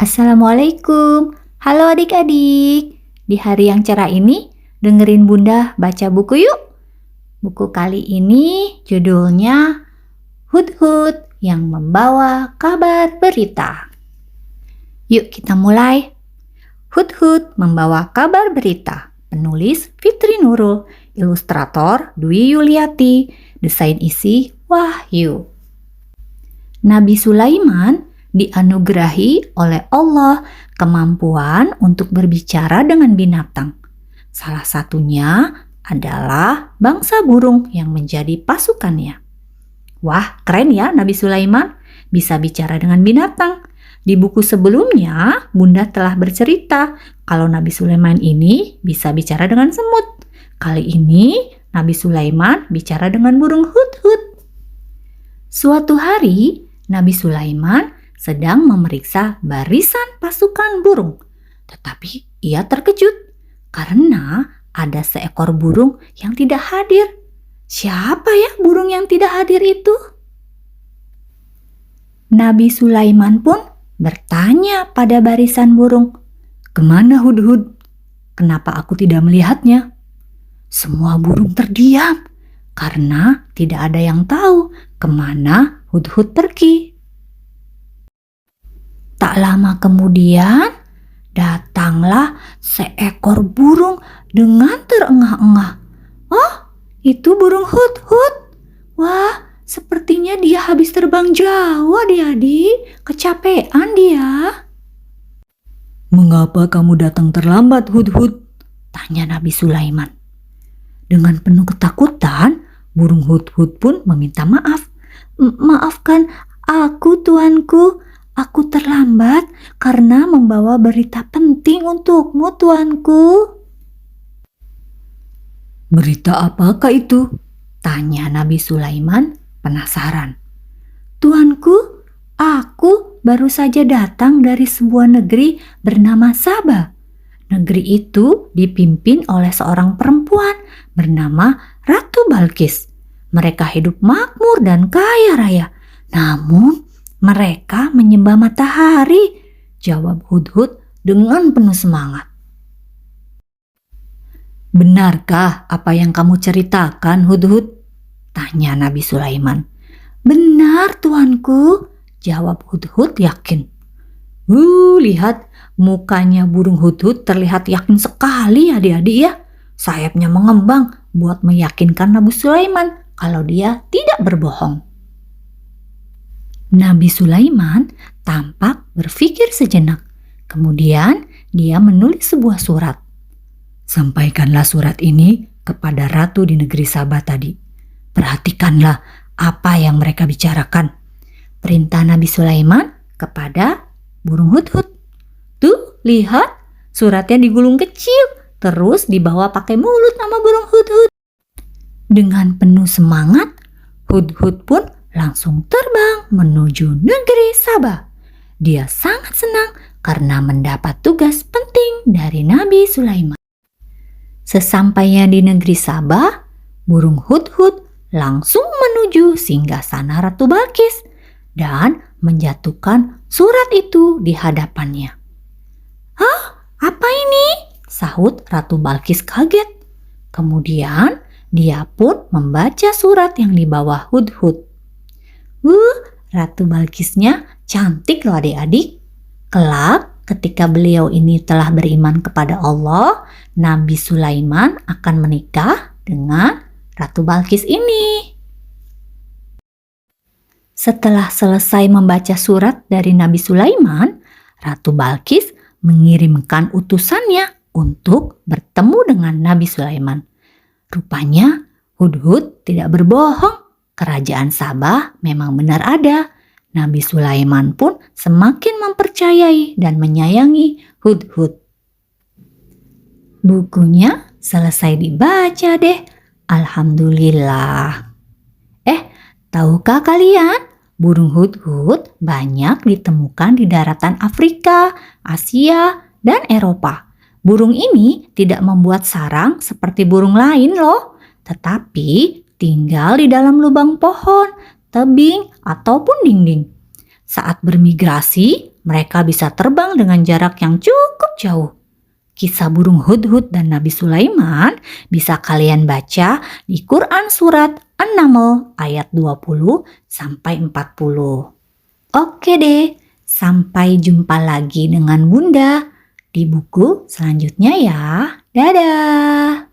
Assalamualaikum. Halo adik-adik. Di hari yang cerah ini, dengerin Bunda baca buku yuk. Buku kali ini judulnya Hudhud yang membawa kabar berita. Yuk kita mulai. Hudhud membawa kabar berita. Penulis Fitri Nurul, ilustrator Dwi Yuliati, desain isi Wahyu. Nabi Sulaiman dianugerahi oleh Allah kemampuan untuk berbicara dengan binatang. Salah satunya adalah bangsa burung yang menjadi pasukannya. Wah, keren ya Nabi Sulaiman, bisa bicara dengan binatang. Di buku sebelumnya, Bunda telah bercerita kalau Nabi Sulaiman ini bisa bicara dengan semut. Kali ini, Nabi Sulaiman bicara dengan burung hudhud. Suatu hari, Nabi Sulaiman sedang memeriksa barisan pasukan burung. Tetapi ia terkejut karena ada seekor burung yang tidak hadir. Siapa ya burung yang tidak hadir itu? Nabi Sulaiman pun bertanya pada barisan burung, "Kemana hudhud? Kenapa aku tidak melihatnya?" Semua burung terdiam karena tidak ada yang tahu kemana hudhud pergi. Tak lama kemudian, datanglah seekor burung dengan terengah-engah. "Oh, itu burung hudhud. Wah, sepertinya dia habis terbang jauh adik-adik. Kecapean dia." "Mengapa kamu datang terlambat, hudhud?" tanya Nabi Sulaiman. Dengan penuh ketakutan, burung hudhud pun meminta maaf. "Maafkan aku, tuanku. Aku terlambat karena membawa berita penting untukmu, tuanku." "Berita apakah itu?" tanya Nabi Sulaiman penasaran. "Tuanku, aku baru saja datang dari sebuah negeri bernama Sabah. Negeri itu dipimpin oleh seorang perempuan bernama Ratu Balqis. Mereka hidup makmur dan kaya raya. Namun mereka menyembah matahari," jawab hudhud dengan penuh semangat. "Benarkah apa yang kamu ceritakan, hudhud?" tanya Nabi Sulaiman. "Benar, tuanku," jawab hudhud yakin. Lihat, mukanya burung hudhud terlihat yakin sekali adik-adik ya. Sayapnya mengembang buat meyakinkan Nabi Sulaiman kalau dia tidak berbohong. Nabi Sulaiman tampak berpikir sejenak. Kemudian dia menulis sebuah surat. "Sampaikanlah surat ini kepada ratu di negeri Sabah tadi. Perhatikanlah apa yang mereka bicarakan," perintah Nabi Sulaiman kepada burung hudhud. "Tuh, lihat, suratnya digulung kecil, terus dibawa pakai mulut sama burung hudhud." Dengan penuh semangat, hudhud pun langsung terbang menuju negeri Sabah. Dia sangat senang karena mendapat tugas penting dari Nabi Sulaiman. Sesampainya di negeri Sabah, burung hudhud langsung menuju singgasana Ratu Balqis dan menjatuhkan surat itu di hadapannya. "Hah, apa ini?" sahut Ratu Balqis kaget. Kemudian dia pun membaca surat yang dibawa hudhud. Ratu Balqisnya cantik loh adik-adik. Kelak ketika beliau ini telah beriman kepada Allah, Nabi Sulaiman akan menikah dengan Ratu Balqis ini. Setelah selesai membaca surat dari Nabi Sulaiman, Ratu Balqis mengirimkan utusannya untuk bertemu dengan Nabi Sulaiman. Rupanya hudhud tidak berbohong. Kerajaan Sabah memang benar ada. Nabi Sulaiman pun semakin mempercayai dan menyayangi hudhud. Bukunya selesai dibaca deh. Alhamdulillah. Tahukah kalian, burung hudhud banyak ditemukan di daratan Afrika, Asia, dan Eropa. Burung ini tidak membuat sarang seperti burung lain loh, tetapi tinggal di dalam lubang pohon, tebing, ataupun dinding. Saat bermigrasi, mereka bisa terbang dengan jarak yang cukup jauh. Kisah burung Hudhud dan Nabi Sulaiman bisa kalian baca di Quran Surat An-Naml ayat 20 sampai 40. Oke deh, sampai jumpa lagi dengan Bunda di buku selanjutnya ya. Dadah!